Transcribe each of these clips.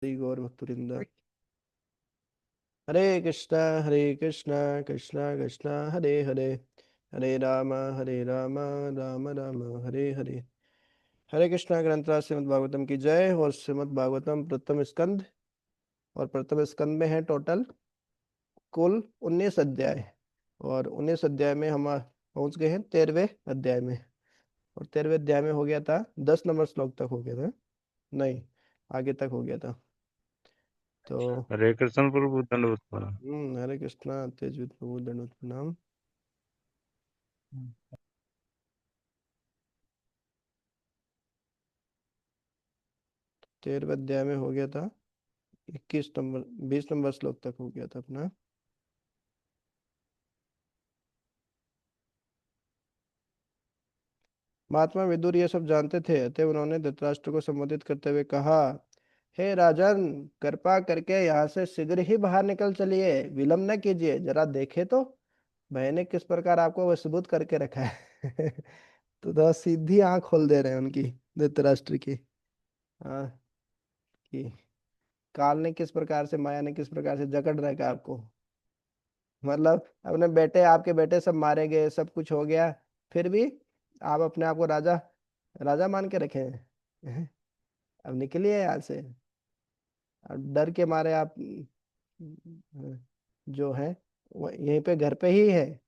हरि गौर भक्तवृंद। हरे कृष्णा कृष्णा कृष्णा हरे हरे, हरे राम राम राम हरे हरे। हरे कृष्णा ग्रंथराज श्रीमद् भागवतम की जय। और श्रीमद् भागवतम प्रथम स्कंद, और प्रथम स्कंद में है टोटल कुल 19 अध्याय। और 19 अध्याय में हम पहुंच गए हैं 13वें अध्याय में। और 13वें अध्याय में हो गया था 10 नंबर श्लोक तक हो गया था, नहीं आगे तक हो गया था। तो हरे कृष्ण प्रभु दंडवत प्रणाम। हरे कृष्णा तेजवीर प्रभु दंडवत प्रणाम। 13वें अध्याय में हो गया था 21 नंबर 20 नंबर श्लोक तक हो गया था अपना। महात्मा विदुर ये सब जानते थे, अतः उन्होंने धृतराष्ट्र को संबोधित करते हुए कहा, हे राजन, कृपा करके यहाँ से शीघ्र ही बाहर निकल चलिए, विलंब न कीजिए। जरा देखे तो मैंने किस प्रकार आपको वशीभूत करके रखा है। तो सीधी आंख खोल दे रहे हैं उनकी, धृतराष्ट्र की। हाँ, कि काल ने किस प्रकार से, माया ने किस प्रकार से जकड़ रखा है आपको। मतलब अपने बेटे, आपके बेटे सब मारे गए, सब कुछ हो गया, फिर भी आप अपने आप को राजा राजा मान के रखे हैं। अब निकलिए यहाँ से। अब डर के मारे आप जो है वो यहीं पे घर पे ही है।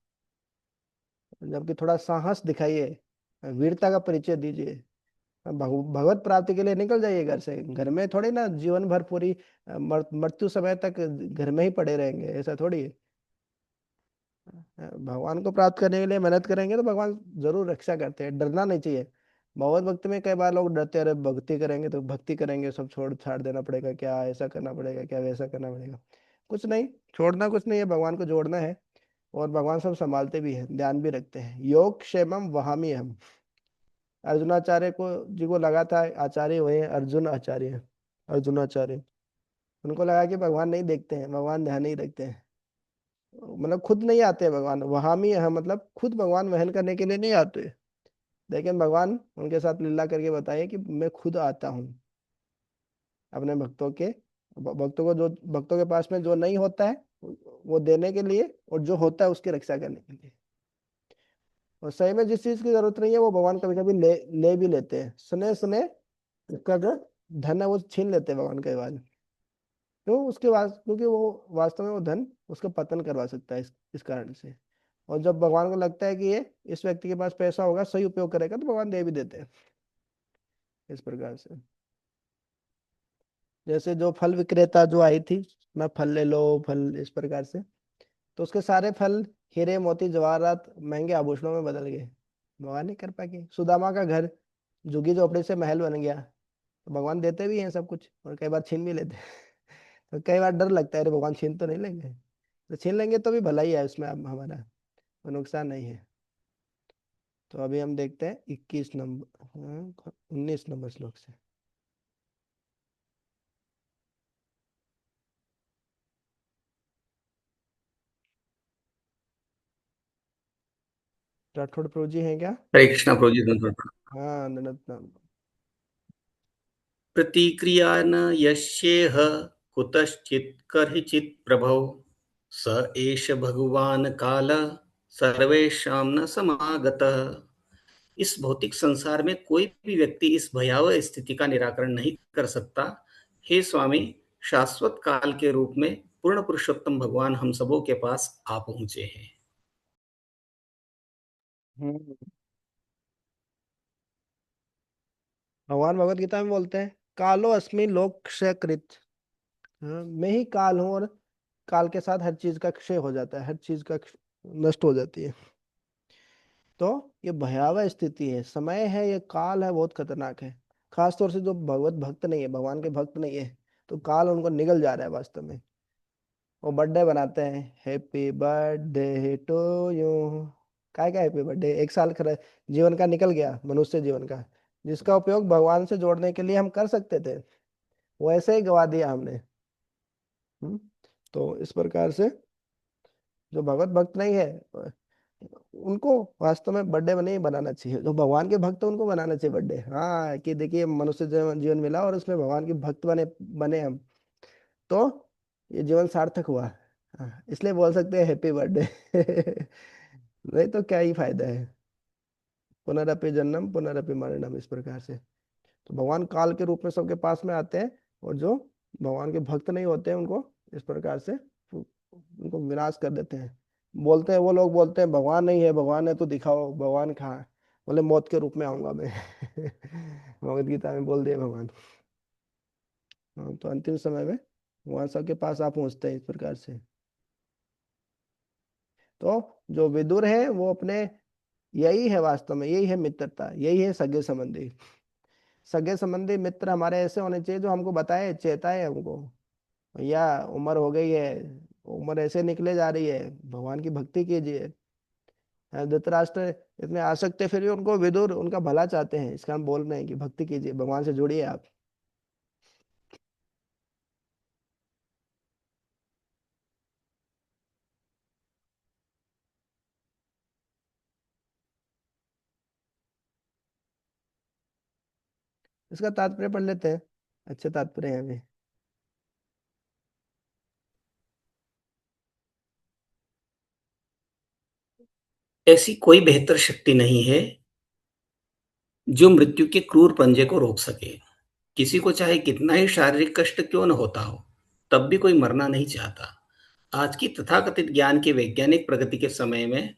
जबकि थोड़ा साहस दिखाइए, वीरता का परिचय दीजिए। भगवत प्राप्ति के लिए निकल जाइए घर से। घर में थोड़ी ना जीवन भर पूरी मृत्यु समय तक घर में ही पड़े रहेंगे, ऐसा थोड़ी है। भगवान को प्राप्त करने के लिए मेहनत करेंगे तो भगवान जरूर रक्षा करते हैं, डरना नहीं चाहिए। भगवत भक्ति में कई बार लोग डरते हैं, अरे भक्ति करेंगे तो भक्ति करेंगे सब छोड़ छाड़ देना पड़ेगा क्या, ऐसा करना पड़ेगा क्या, वैसा करना पड़ेगा। कुछ नहीं, छोड़ना कुछ नहीं है, भगवान को जोड़ना है। और भगवान सब संभालते भी हैं, ध्यान भी रखते हैं। योग क्षेमम वहामी हम। अर्जुनाचार्य को जी को लगा था आचार्य वही अर्जुन आचार्य, अर्जुनाचार्य। उनको लगा कि भगवान नहीं देखते हैं, भगवान ध्यान नहीं रखते हैं। मतलब खुद नहीं आते भगवान, वहां में है मतलब खुद भगवान वहन करने के लिए नहीं आते। लेकिन भगवान उनके साथ लीला करके बताइए कि मैं खुद आता हूँ अपने भक्तों के, भक्तों को, जो भक्तों के पास में जो नहीं होता है वो देने के लिए, और जो होता है उसकी रक्षा करने के लिए। और सही में जिस चीज की जरूरत नहीं है वो भगवान कभी कभी ले भी लेते हैं, सुने सुने उसका जो धन है वो छीन लेते हैं भगवान के बाद। क्यों? क्योंकि वो वास्तव में वो धन उसका पतन करवा सकता है, इस कारण से। और जब भगवान को लगता है कि ये इस व्यक्ति के पास पैसा होगा, सही उपयोग करेगा, तो भगवान दे भी देते हैं इस प्रकार से। जैसे जो फल विक्रेता जो आई थी, मैं फल ले लो फल, इस प्रकार से। तो उसके सारे फल हीरे मोती जवाहरात महंगे आभूषणों में बदल गए। भगवान ने कृपा की, सुदामा का घर झुग्गी झोपड़ी से महल बन गया। तो भगवान देते भी हैं सब कुछ, और कई बार छीन भी लेते हैं। तो कई बार डर लगता है, अरे भगवान छीन तो नहीं लेंगे। तो छीन लेंगे तो भी भला ही है उसमें, अब हमारा कोई नुकसान नहीं है। तो अभी हम देखते हैं 21 नंबर 19 नंबर श्लोक से। राठौड़ प्रभु जी हैं क्या? हरे कृष्णा प्रभु जी धन्यवाद। हाँ, ननद। प्रतिक्रिया न यस्येह कुतश्चित् कर्हिचित् प्रभो स एष भगवान काल सर्वेषां न समागतः। इस भौतिक संसार में कोई भी व्यक्ति इस भयावह स्थिति का निराकरण नहीं कर सकता। हे स्वामी, शाश्वत काल के रूप में पूर्ण पुरुषोत्तम भगवान हम सबों के पास आ पहुंचे हैं। हम्म। भगवान भगवत गीता में बोलते हैं, कालो अस्मि लोक क्षय कृत। हाँ, मैं ही काल हूँ, और काल के साथ हर चीज का क्षय हो जाता है, हर चीज का नष्ट हो जाती है। तो ये भयावह स्थिति है, समय है, ये काल है, बहुत खतरनाक है। खास तौर से जो भगवत भक्त नहीं है, भगवान के भक्त नहीं है, तो काल उनको निगल जा रहा है वास्तव में। वो बर्थडे बनाते हैं, हैप्पी बर्थडे टू यू। काय का हैप्पी बर्थडे, एक साल जीवन का निकल गया, मनुष्य जीवन का, जिसका उपयोग भगवान से जोड़ने के लिए हम कर सकते थे, वो ऐसे ही गवा दिया हमने। हम्म। तो इस प्रकार से जो भगवत भक्त नहीं है, उनको वास्तव में बर्थडे नहीं बनाना चाहिए, जो भगवान के भक्त हैं, उनको बनाना चाहिए बर्थडे। हाँ, कि देखिए मनुष्य जीवन मिला और उसमें भगवान के भक्त बने बने हम, तो ये जीवन सार्थक हुआ। हाँ, इसलिए बोल सकते हैं हैप्पी बर्थडे। नहीं तो क्या ही फायदा है। पुनरपि जन्म पुनरपि मरणम, इस प्रकार से। तो भगवान काल के रूप में सबके पास में आते हैं, और जो भगवान के भक्त नहीं होते हैं उनको इस प्रकार से उनको विनाश कर देते हैं। बोलते हैं, वो लोग बोलते हैं भगवान नहीं है, भगवान है तो दिखाओ, भगवान कहाँ है? बोले मौत के रूप में आऊंगा मैं। भगवत गीता में बोल दिया भगवान। हाँ, तो अंतिम समय में भगवान सबके पास आप पहुंचते हैं इस प्रकार से। तो जो विदुर है वो अपने, यही है वास्तव में, यही है मित्रता, यही है सगे संबंधी। सगे संबंधी मित्र हमारे ऐसे होने चाहिए जो हमको बताए, चेताए हमको, भैया उम्र हो गई है, उम्र ऐसे निकले जा रही है, भगवान की भक्ति कीजिए। धृतराष्ट्र इतने आसक्त है, फिर भी उनको विदुर उनका भला चाहते हैं, इसका हम बोल रहे हैं कि भक्ति कीजिए, भगवान से जुड़िए आप। इसका तात्पर्य पढ़ लेते हैं, अच्छे तात्पर्य है अभी। ऐसी कोई बेहतर शक्ति नहीं है जो मृत्यु के क्रूर पंजे को रोक सके। किसी को चाहे कितना ही शारीरिक कष्ट क्यों न होता हो, तब भी कोई मरना नहीं चाहता। आज की तथाकथित ज्ञान के वैज्ञानिक प्रगति के समय में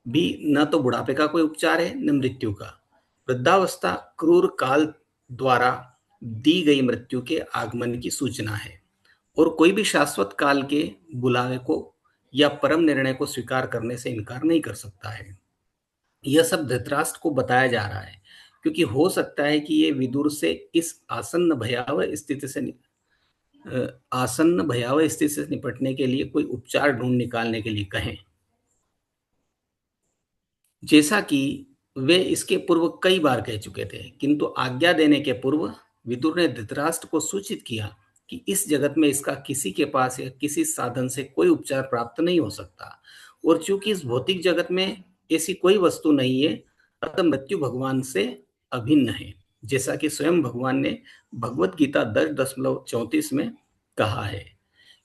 भी न तो बुढ़ापे का कोई उपचार है, न मृत्यु का। वृद्धावस्था क्रूर काल द्वारा दी गई मृत्यु के आगमन की सूचना है, और कोई भी शाश्वत काल के बुलावे को या परम निर्णय को स्वीकार करने से इनकार नहीं कर सकता है। यह सब धृतराष्ट्र को बताया जा रहा है, क्योंकि हो सकता है कि ये विदुर से इस आसन्न भयावह स्थिति से निपटने के लिए कोई उपचार ढूंढ निकालने के लिए कहें, जैसा कि वे इसके पूर्व कई बार कह चुके थे। किंतु आज्ञा देने के पूर्व विदुर ने धृतराष्ट्र को सूचित किया कि इस जगत में इसका किसी के पास या किसी साधन से कोई उपचार प्राप्त नहीं हो सकता, और चूंकि इस भौतिक जगत में ऐसी कोई वस्तु नहीं है, अतः मृत्यु भगवान से अभिन्न है, जैसा कि स्वयं भगवान ने भगवत गीता 10:34 में कहा है।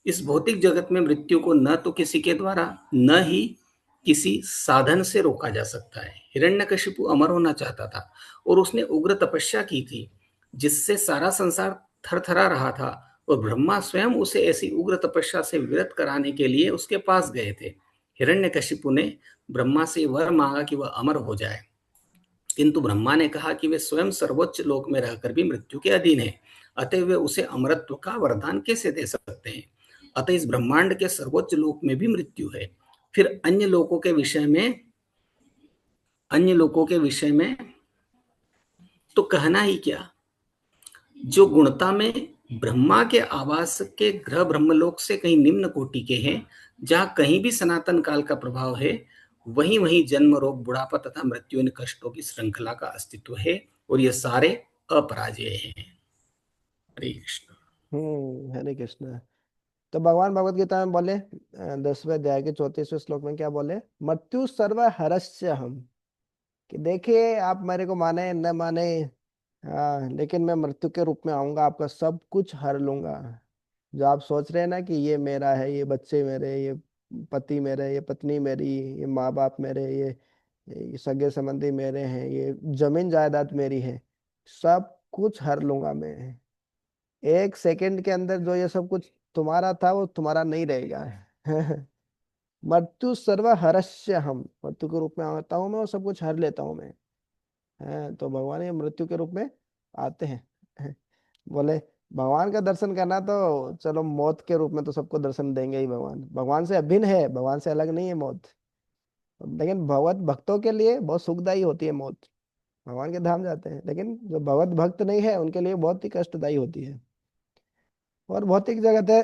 इस भौतिक जगत में मृत्यु को न तो किसी के द्वारा, न ही किसी साधन से रोका जा सकता है। हिरण्यकशिपु अमर होना चाहता था, और उसने उग्र तपस्या की थी, जिससे सारा संसार थरथरा रहा था, और ब्रह्मा स्वयं उसे ऐसी उग्र तपस्या से विरत कराने के लिए उसके पास गए थे। हिरण्यकशिपु ने ब्रह्मा से वर मांगा कि वह अमर हो जाए, किंतु ब्रह्मा ने कहा कि वे स्वयं सर्वोच्च लोक में रहकर भी मृत्यु के अधीन है, अतः वे उसे अमरत्व का वरदान कैसे दे सकते हैं। अतः इस ब्रह्मांड के सर्वोच्च लोक में भी मृत्यु है। फिर अन्य लोकों के विषय में तो कहना ही क्या, जो गुणता में ब्रह्मा के आवास के ग्रह ब्रह्मलोक से कहीं निम्न कोटि के हैं, जहां कहीं भी सनातन काल का प्रभाव है, वहीं वहीं जन्म, रोग, बुढ़ापा तथा मृत्यु इन कष्टों की श्रृंखला का अस्तित्व है, और ये सारे अपराजेय हैं। हरे कृष्ण। हरे कृष्ण। तो भगवान भगवत गीता में बोले 10वें अध्याय के 34वें श्लोक में क्या बोले? मृत्यु सर्व हरस्य हम, कि देखिए आप मेरे को माने न माने, हाँ, लेकिन मैं मृत्यु के रूप में आऊंगा, आपका सब कुछ हर लूंगा। जो आप सोच रहे हैं ना कि ये मेरा है, ये बच्चे मेरे, ये पति मेरे, ये पत्नी मेरी, ये माँ बाप मेरे, ये सगे संबंधी मेरे हैं, ये जमीन जायदाद मेरी है, सब कुछ हर लूंगा मैं। एक सेकंड के अंदर जो ये सब कुछ तुम्हारा था वो तुम्हारा नहीं रहेगा। मृत्यु सर्व हरस्य हम, मृत्यु के रूप में आता हूँ मैं और सब कुछ हर लेता हूँ मैं। तो भगवान ये मृत्यु के रूप में आते हैं। बोले भगवान का दर्शन करना तो चलो, मौत के रूप में तो सबको दर्शन देंगे ही भगवान, भगवान से अभिन्न है, भगवान से अलग नहीं है मौत। लेकिन भगवत भक्तों के लिए बहुत सुखदाई होती है मौत, भगवान के धाम जाते हैं। लेकिन जो भगवत भक्त नहीं है उनके लिए बहुत ही कष्टदायी होती है। और भौतिक जगत है,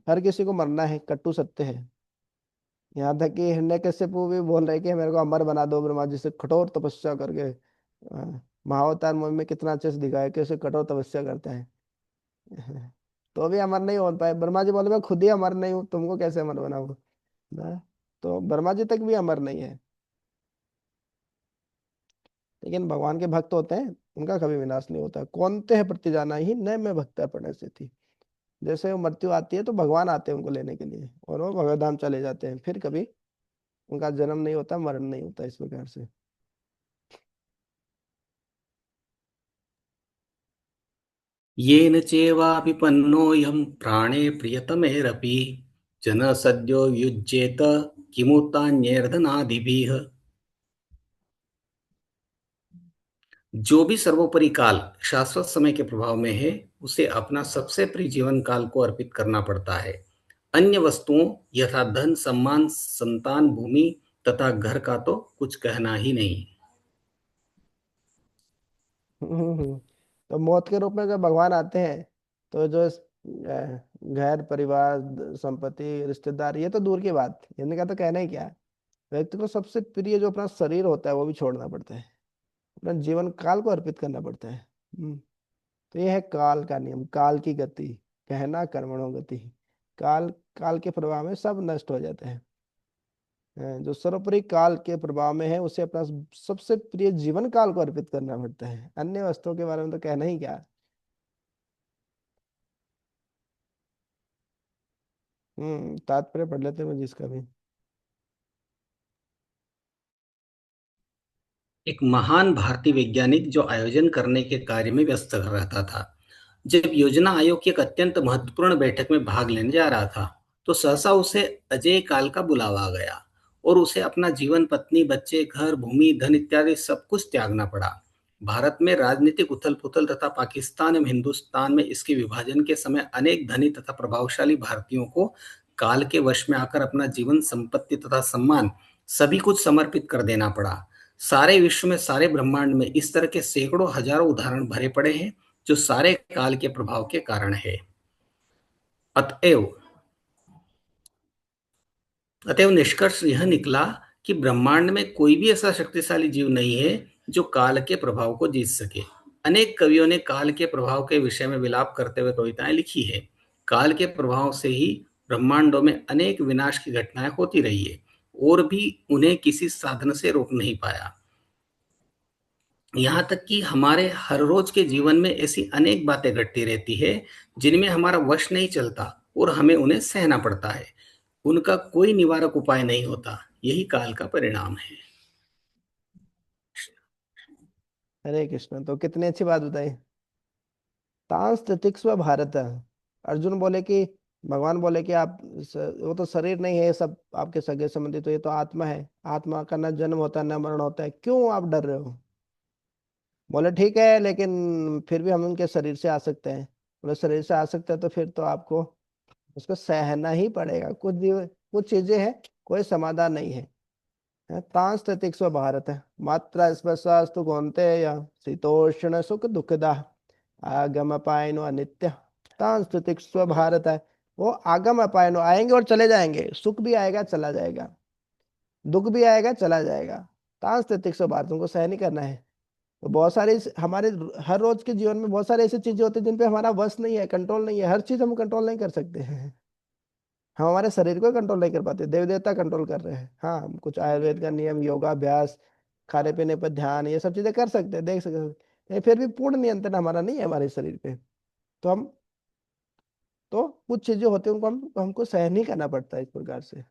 हर किसी को मरना है, कट्टू सत्य है। यहाँ तक कि हिरण्यकश्यपु भी बोल रहे कि मेरे को अमर बना दो ब्रह्मा जी से, कठोर तपस्या करके। महाअवतार मूवी में कितना अच्छे से दिखाया कैसे कठोर तपस्या करता है। तो भी अमर नहीं हो पाए। ब्रह्मा जी बोले मैं खुद ही अमर नहीं हूँ, तुमको कैसे अमर बनाऊँ ना? तो ब्रह्मा जी तक भी अमर नहीं है, लेकिन भगवान के भक्त होते हैं, उनका कभी विनाश नहीं होता। कौनते हैं प्रति जाना ही न मैं भक्त अपने से थी। जैसे वो मृत्यु आती है तो भगवान आते हैं उनको लेने के लिए, और वो भगवत धाम चले जाते हैं, फिर कभी उनका जन्म नहीं होता, मरण नहीं होता, इस प्रकार से। येन चेवाभिपन्नोऽयं प्राणे प्रियतमेरपि जनः सद्यो युज्येत किमुतान्यैर्धनादिभिः। जो भी सर्वोपरि काल शाश्वत समय के प्रभाव में है, उसे अपना सबसे प्रिय जीवन काल को अर्पित करना पड़ता है। अन्य वस्तुओं यथा धन, सम्मान, संतान, भूमि तथा घर का तो कुछ कहना ही नहीं। तो मौत के रूप में जब भगवान आते हैं, तो जो घर परिवार संपत्ति रिश्तेदार, ये तो दूर की बात, इनका तो कहना ही क्या है। व्यक्ति को सबसे प्रिय जो अपना शरीर होता है वो भी छोड़ना पड़ता है, अपना जीवन काल को अर्पित करना पड़ता है। तो ये है काल का नियम, काल की गति, कहना कर्मणो गति। काल, काल के प्रभाव में सब नष्ट हो जाते हैं। जो सर्वोपरि काल के प्रभाव में है, उसे अपना सबसे प्रिय जीवन काल को अर्पित करना पड़ता है। अन्य वस्तुओं के बारे में तो कहना ही क्या है। तात्पर्य पढ़ लेते हैं मुझे इसका भी। एक महान भारतीय वैज्ञानिक जो आयोजन करने के कार्य में व्यस्त रहता था, जब योजना आयोग की एक अत्यंत महत्वपूर्ण बैठक में भाग लेने जा रहा था, तो सहसा उसे अजय काल का बुलावा आ गया और उसे अपना जीवन, पत्नी, बच्चे, घर, भूमि, धन इत्यादि सब कुछ त्यागना पड़ा। भारत में राजनीतिक उथल पुथल तथा पाकिस्तान एवं हिंदुस्तान में इसके विभाजन के समय अनेक धनी तथा प्रभावशाली भारतीयों को काल के वश में आकर अपना जीवन, संपत्ति तथा सम्मान सभी कुछ समर्पित कर देना पड़ा। सारे विश्व में, सारे ब्रह्मांड में इस तरह के सैकड़ों हजारों उदाहरण भरे पड़े हैं, जो सारे काल के प्रभाव के कारण है। अतएव अतएव निष्कर्ष यह निकला कि ब्रह्मांड में कोई भी ऐसा शक्तिशाली जीव नहीं है जो काल के प्रभाव को जीत सके। अनेक कवियों ने काल के प्रभाव के विषय में विलाप करते हुए कविताएं लिखी है। काल के प्रभाव से ही ब्रह्मांडों में अनेक विनाश की घटनाएं होती रही है, और भी उन्हें किसी साधन से रोक नहीं पाया। यहाँ तक कि हमारे हर रोज के जीवन में ऐसी अनेक बातें घटती रहती है जिनमें हमारा वश नहीं चलता और हमें उन्हें सहना पड़ता है। उनका कोई निवारक उपाय नहीं होता। यही काल का परिणाम है। हरे कृष्ण, तो कितनी अच्छी बात बताई। तांस तितिक्स्व भारत। अर्जुन बोले कि, भगवान बोले कि आप वो तो शरीर नहीं है ये सब आपके सगे संबंधी, तो ये तो आत्मा है, आत्मा का न जन्म होता है न मरण होता है, क्यों आप डर रहे हो। बोले ठीक है, लेकिन फिर भी हम उनके शरीर से आ सकते हैं। बोले शरीर से आ सकते हैं तो फिर तो आपको उसको सहना ही पड़ेगा। कुछ चीजें हैं, कोई समाधान नहीं है। तांस तितिक्स्व भारत। मात्रा स्पर्शास्तु कौन्तेय शीतोष्ण सुख दुखदा आगम अपायनो अनित्य। तांस तितिक्स्व भारत है, वो आगम अपायनो, आएंगे और चले जाएंगे, सुख भी आएगा चला जाएगा, दुख भी आएगा चला जाएगा। तांस तितिक्स्व भारत, उनको सहन ही करना है। तो बहुत सारे हमारे हर रोज के जीवन में बहुत सारी ऐसी चीजें होती है जिन पे हमारा वश नहीं है, कंट्रोल नहीं है। हर चीज हम कंट्रोल नहीं कर सकते हैं। हम हमारे शरीर को कंट्रोल नहीं कर पाते, देव देवता कंट्रोल कर रहे हैं। हाँ, हम कुछ आयुर्वेद का नियम, योगाभ्यास, खाने पीने पर ध्यान, ये सब चीजें कर सकते हैं, देख सकते हैं, लेकिन फिर भी पूर्ण नियंत्रण हमारा नहीं है हमारे शरीर पे। तो हम, तो कुछ चीजें होती है उनको हमको सहन ही करना पड़ता है। इस प्रकार से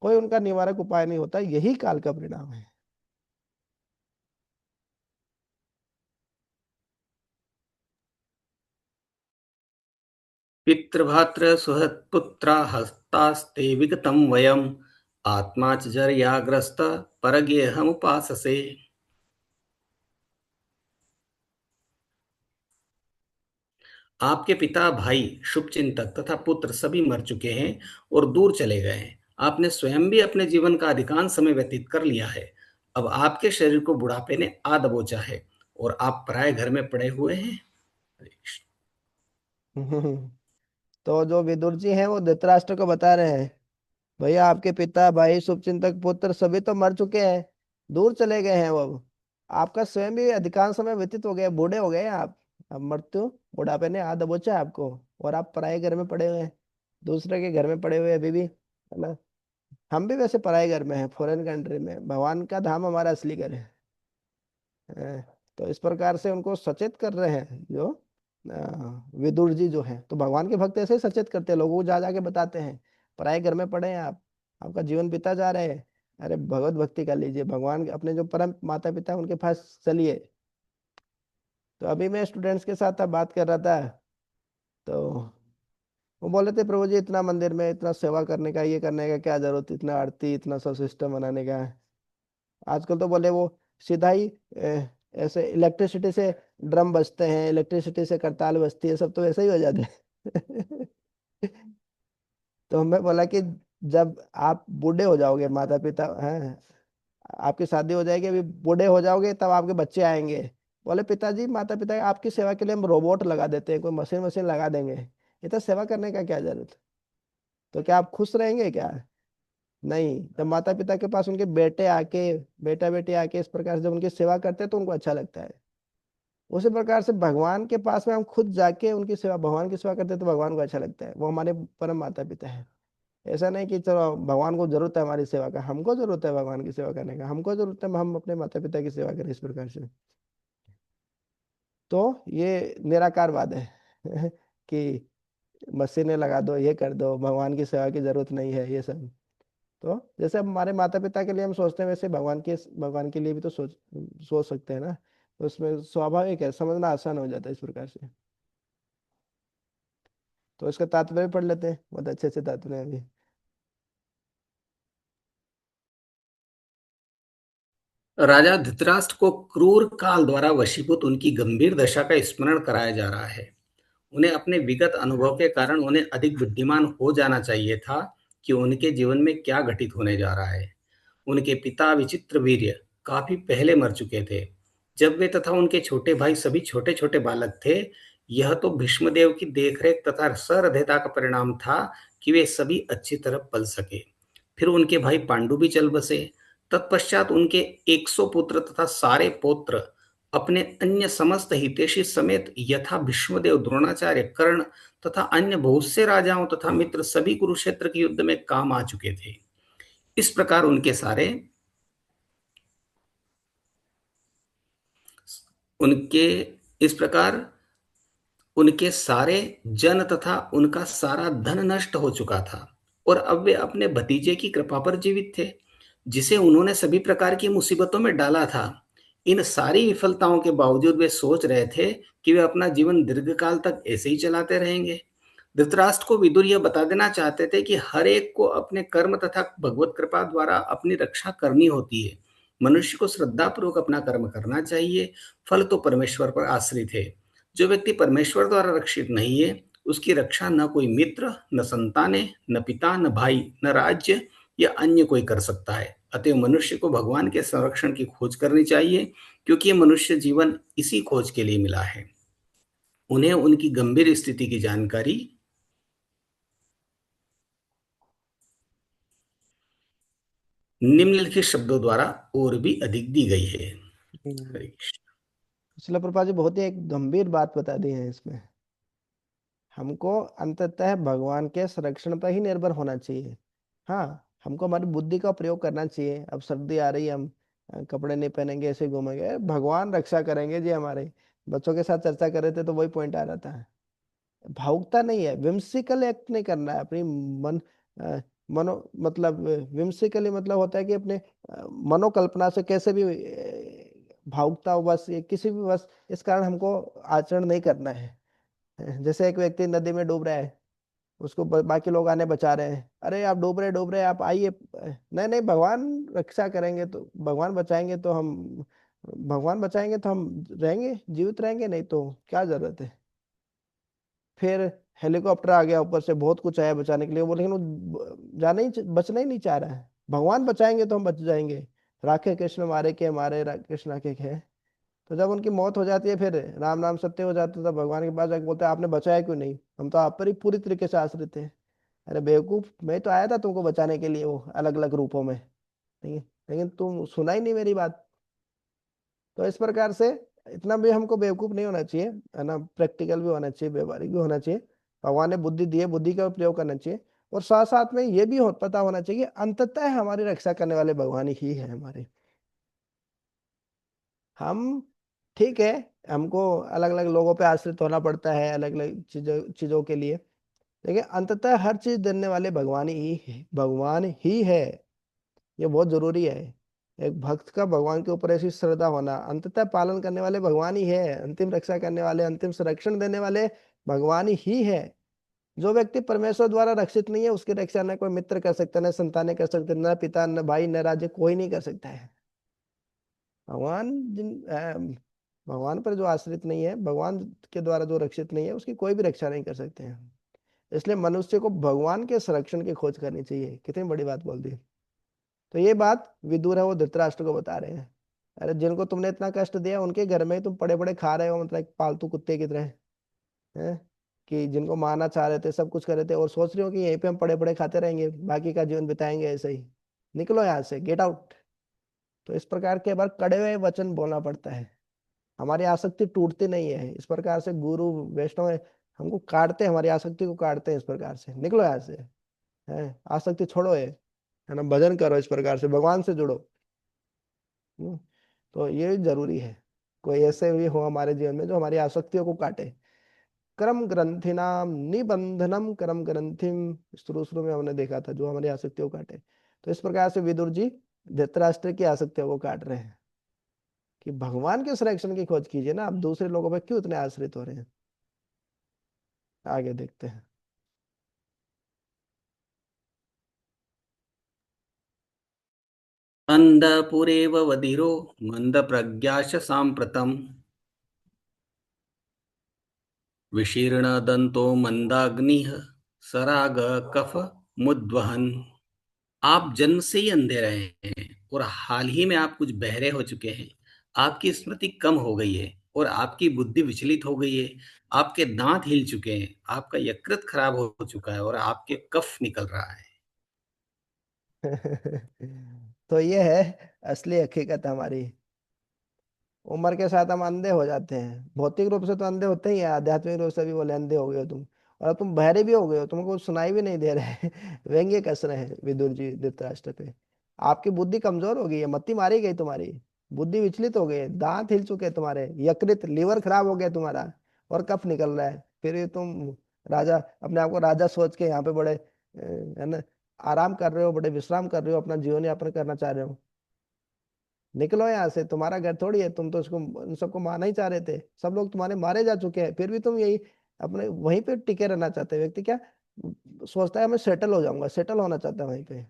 कोई उनका निवारक उपाय नहीं होता, यही काल का परिणाम है। पितृभात्र सुहृत्पुत्रा हस्तास्ते विगतं वयम् आत्मा च जर्याग्रस्त परगेहमुपाससे। आपके पिता, भाई, शुभचिंतक तथा पुत्र सभी मर चुके हैं और दूर चले गए हैं। आपने स्वयं भी अपने जीवन का अधिकांश समय व्यतीत कर लिया है। अब आपके शरीर को बुढ़ापे ने आ दबोचा है और आप पराये घर में पड़े हुए हैं। तो जो विदुर जी हैं वो धृतराष्ट्र को बता रहे हैं, भैया आपके पिता, भाई, शुभचिंतक, पुत्र सभी तो मर चुके हैं, दूर चले गए हैं वो। अब आपका स्वयं भी अधिकांश समय व्यतीत हो गया, बूढ़े हो गए हैं आप। अब मृत्यु, बुढ़ापे ने आ दबोचा है आपको, और आप पराये घर में पड़े हुए हैं, दूसरे के घर में पड़े हुए हैं अभी भी, है ना। हम भी वैसे पराए घर में हैं, फॉरेन कंट्री में, भगवान का धाम हमारा असली घर है। अ, तो इस प्रकार से उनको सचेत कर रहे हैं जो विदुर जी जो हैं। तो भगवान के भक्त ऐसे ही सचेत करते हैं, लोगों को जा जाके बताते हैं, पराए घर में पड़े हैं आप, आपका जीवन बीता जा रहे हैं, अरे भगवत भक्ति कर लीजिए, भगवान अपने जो परम माता पिता है उनके पास चलिए। तो अभी मैं स्टूडेंट्स के साथ अब बात कर रहा था, तो वो बोले थे प्रभु जी इतना मंदिर में इतना सेवा करने का, ये करने का क्या जरूरत, इतना आरती इतना सब सिस्टम बनाने का है। आजकल तो बोले वो सीधा ही ऐसे इलेक्ट्रिसिटी से ड्रम बजते हैं, इलेक्ट्रिसिटी से करताल बजती है, सब तो वैसे ही हो जाते हैं। तो मैं बोला कि जब आप बूढ़े हो जाओगे, माता पिता हैं, आपकी शादी हो जाएगी, अभी बूढ़े हो जाओगे तब आपके बच्चे आएंगे, बोले पिताजी माता पिता आपकी सेवा के लिए हम रोबोट लगा देते हैं, कोई मशीन मशीन लगा देंगे, ये तो सेवा करने का क्या जरूरत। तो क्या आप खुश रहेंगे क्या। नहीं, जब माता पिता के पास उनके बेटे आके, बेटा बेटी आके इस प्रकार से जब उनकी सेवा करते हैं तो उनको अच्छा लगता है। उसी प्रकार से भगवान के पास में हम खुद जाके उनकी सेवा, भगवान की सेवा करते हैं तो भगवान को अच्छा लगता है, वो हमारे परम माता पिता है। ऐसा नहीं कि चलो भगवान को जरूरत है हमारी सेवा का, हमको जरूरत है भगवान की सेवा करने का, हमको जरूरत है हम अपने माता पिता की सेवा करें इस प्रकार से। तो ये निराकारवाद है कि मशीनें लगा दो, ये कर दो, भगवान की सेवा की जरूरत नहीं है, ये सब। तो जैसे अब हमारे माता पिता के लिए हम सोचते हैं, वैसे भगवान के लिए भी तो सोच सकते हैं ना। तो उसमें स्वाभाविक है, समझना आसान हो जाता है इस प्रकार से। तो इसका तात्पर्य पढ़ लेते हैं, बहुत अच्छे से तात्पर्य है अभी। राजा धृतराष्ट्र को क्रूर काल द्वारा वशीभूत उनकी गंभीर दशा का स्मरण कराया जा रहा है। उन्हें अपने विगत अनुभव के कारण उन्हें अधिक बुद्धिमान हो जाना चाहिए था कि उनके जीवन में क्या घटित होने जा रहा है। उनके पिता विचित्रवीर्य काफी पहले मर चुके थे जब वे तथा उनके छोटे भाई सभी छोटे छोटे बालक थे। यह तो भीष्मदेव की देखरेख तथा सहृदयता का परिणाम था कि वे सभी अच्छी तरह पल सके। फिर उनके भाई पांडु भी चल बसे। तत्पश्चात उनके 100 पुत्र तथा सारे पौत्र अपने अन्य समस्त हितैषी समेत यथा भीष्मदेव, द्रोणाचार्य, कर्ण तथा अन्य बहुत से राजाओं तथा मित्र सभी कुरुक्षेत्र के युद्ध में काम आ चुके थे। इस प्रकार उनके इस प्रकार उनके सारे जन तथा उनका सारा धन नष्ट हो चुका था और अब वे अपने भतीजे की कृपा पर जीवित थे, जिसे उन्होंने सभी प्रकार की मुसीबतों में डाला था। इन सारी विफलताओं के बावजूद वे सोच रहे थे कि वे अपना जीवन दीर्घकाल तक ऐसे ही चलाते रहेंगे। धृतराष्ट्र को विदुर यह बता देना चाहते थे कि हर एक को अपने कर्म तथा भगवत कृपा द्वारा अपनी रक्षा करनी होती है। मनुष्य को श्रद्धापूर्वक अपना कर्म करना चाहिए, फल तो परमेश्वर पर आश्रित है। जो व्यक्ति परमेश्वर द्वारा रक्षित नहीं है, उसकी रक्षा न कोई मित्र, न संतानें, न पिता, न भाई, न राज्य या अन्य कोई कर सकता है। अतः मनुष्य को भगवान के संरक्षण की खोज करनी चाहिए, क्योंकि ये मनुष्य जीवन इसी खोज के लिए मिला है। उन्हें उनकी गंभीर स्थिति की जानकारी निम्नलिखित शब्दों द्वारा और भी अधिक दी गई है। हरे कृष्ण। शिला प्रभुपाद जी बहुत ही एक गंभीर बात बता दी है इसमें। हमको अंततः भगवान के संरक्षण पर ही निर्भर होना चाहिए। हाँ, हमको हमारी बुद्धि का प्रयोग करना चाहिए। अब सर्दी आ रही है, हम कपड़े नहीं पहनेंगे, ऐसे ही घूमेंगे, भगवान रक्षा करेंगे जी हमारे। बच्चों के साथ चर्चा कर रहे थे तो वही पॉइंट आ रहा था। भावुकता नहीं है, विम्सिकल एक्ट नहीं करना है अपनी मन अ, मनो मतलब विम्सिकली मतलब होता है कि अपने मनोकल्पना से कैसे भी भावुकता हो बस, ये किसी भी बस इस कारण हमको आचरण नहीं करना है। जैसे एक व्यक्ति नदी में डूब रहा है, उसको बाकी लोग आने बचा रहे हैं, अरे आप डूब रहे आप आइए, नहीं नहीं भगवान रक्षा करेंगे, तो भगवान बचाएंगे तो हम, भगवान बचाएंगे तो हम रहेंगे, जीवित रहेंगे, नहीं तो क्या जरूरत है। फिर हेलीकॉप्टर आ गया ऊपर से, बहुत कुछ आया बचाने के लिए, वो लेकिन वो जाना ही बचना ही नहीं चाह रहा है। भगवान बचाएंगे तो हम बच जाएंगे, राखे कृष्ण मारे के हमारे कृष्ण के है। तो जब उनकी मौत हो जाती है, फिर राम नाम सत्य हो जाता है, तब भगवान के पास जाके बोलते हैं आपने बचाया क्यों नहीं, हम तो आप पर ही पूरी तरीके से आश्रित थे। अरे बेवकूफ, मैं तो आया था तुमको बचाने के लिए, वो अलग अलग रूपों में, नहीं लेकिन तुम सुना ही नहीं मेरी बात। तो इस प्रकार से इतना भी हमको बेवकूफ नहीं होना चाहिए, है ना, प्रैक्टिकल भी होना चाहिए, व्यवहारिक भी होना चाहिए। भगवान ने बुद्धि दी है, बुद्धि का प्रयोग करना चाहिए। और साथ साथ में ये भी पता होना चाहिए अंततः हमारी रक्षा करने वाले भगवान ही है हमारे। हम ठीक है, हमको अलग अलग लोगों पे आश्रित होना पड़ता है अलग अलग चीजों चीजों के लिए, लेकिन अंततः हर चीज देने वाले भगवान ही है। ये बहुत जरूरी है। एक भक्त का भगवान के ऊपर ऐसी श्रद्धा होना, अंततः पालन करने वाले भगवान ही है, अंतिम रक्षा करने वाले, अंतिम संरक्षण देने वाले भगवान ही है। जो व्यक्ति परमेश्वर द्वारा रक्षित नहीं है उसकी रक्षा न कोई मित्र कर सकता, न संतानें कर सकते, न पिता, न भाई, न राज्य, कोई नहीं कर सकता है। भगवान भगवान पर जो आश्रित नहीं है, भगवान के द्वारा जो रक्षित नहीं है, उसकी कोई भी रक्षा नहीं कर सकते हैं। इसलिए मनुष्य को भगवान के संरक्षण की खोज करनी चाहिए। कितनी बड़ी बात बोल दी। तो ये बात विदुर है वो धृतराष्ट्र को बता रहे हैं। अरे जिनको तुमने इतना कष्ट दिया उनके घर में ही तुम पड़े पड़े खा रहे हो, मतलब एक पालतू कुत्ते की तरह हैं, कि जिनको मारना चाह रहे थे, सब कुछ कर रहे थे, और सोच रहे हो कि यहीं पे हम पड़े पड़े खाते रहेंगे, बाकी का जीवन बिताएंगे ऐसे ही। निकलो यहाँ से, गेट आउट। तो इस प्रकार के बार कड़े हुए वचन बोलना पड़ता है। हमारी आसक्ति टूटती नहीं है इस प्रकार से। गुरु वैष्णव हमको काटते हैं, हमारी आसक्ति को काटते हैं इस प्रकार से। निकलो यहाँ से, है आसक्ति छोड़ो है ना, भजन करो, इस प्रकार से भगवान से जुड़ो। हम्म, तो ये जरूरी है। कोई ऐसे भी हो हमारे जीवन में जो हमारी आसक्तियों को काटे। कर्म ग्रंथिनाम निबंधनम कर्म ग्रंथिम, शुरू शुरू में हमने देखा था, जो हमारी आसक्तियों को काटे। तो इस प्रकार से विदुर जी धृतराष्ट्र की आसक्तियों को काट रहे हैं कि भगवान के संरक्षण की खोज कीजिए ना, आप दूसरे लोगों पर क्यों इतने आश्रित हो रहे हैं। आगे देखते हैं। अंधपुरेव वधिरो मंदप्रज्ञाश्च साम्प्रतम् विशीर्णदन्तो मंदाग्निः सराग कफ मुद्वहन्। आप जन्म से ही अंधे रहे हैं और हाल ही में आप कुछ बहरे हो चुके हैं। आपकी स्मृति कम हो गई है और आपकी बुद्धि विचलित हो गई है। आपके दांत हिल चुके हैं, आपका यकृत खराब हो चुका है और आपके कफ निकल रहा है। तो ये है असली हकीकत हमारी। उम्र के साथ हम अंधे हो जाते हैं, भौतिक रूप से तो अंधे होते ही हैं, आध्यात्मिक रूप से भी बोले अंधे हो गए हो तुम, और अब तुम बहरे भी हो गए हो, तुमको कुछ सुनाई भी नहीं दे रहे। व्यंग्य कस रहे हैं विदुर जी धृतराष्ट्र पे। आपकी बुद्धि कमजोर हो गई है, मत्ती मारी गई तुम्हारी, बुद्धि विचलित हो गई है, दांत हिल चुके हैं तुम्हारे, यकृत लीवर खराब हो गया तुम्हारा, और कफ निकल रहा है। फिर ये तुम राजा, अपने आप को राजा सोच के यहाँ पे बड़े है ना आराम कर रहे हो, बड़े विश्राम कर रहे हो, अपना जीवन यापन करना चाह रहे हो। निकलो यहाँ से, तुम्हारा घर थोड़ी है, तुम तो उसको उन सबको मारना ही चाह रहे थे, सब लोग तुम्हारे मारे जा चुके हैं, फिर भी तुम यही अपने वहीं पे टिके रहना चाहते हैं। व्यक्ति क्या सोचता है, मैं सेटल हो जाऊंगा, सेटल होना चाहता है वहीं पे।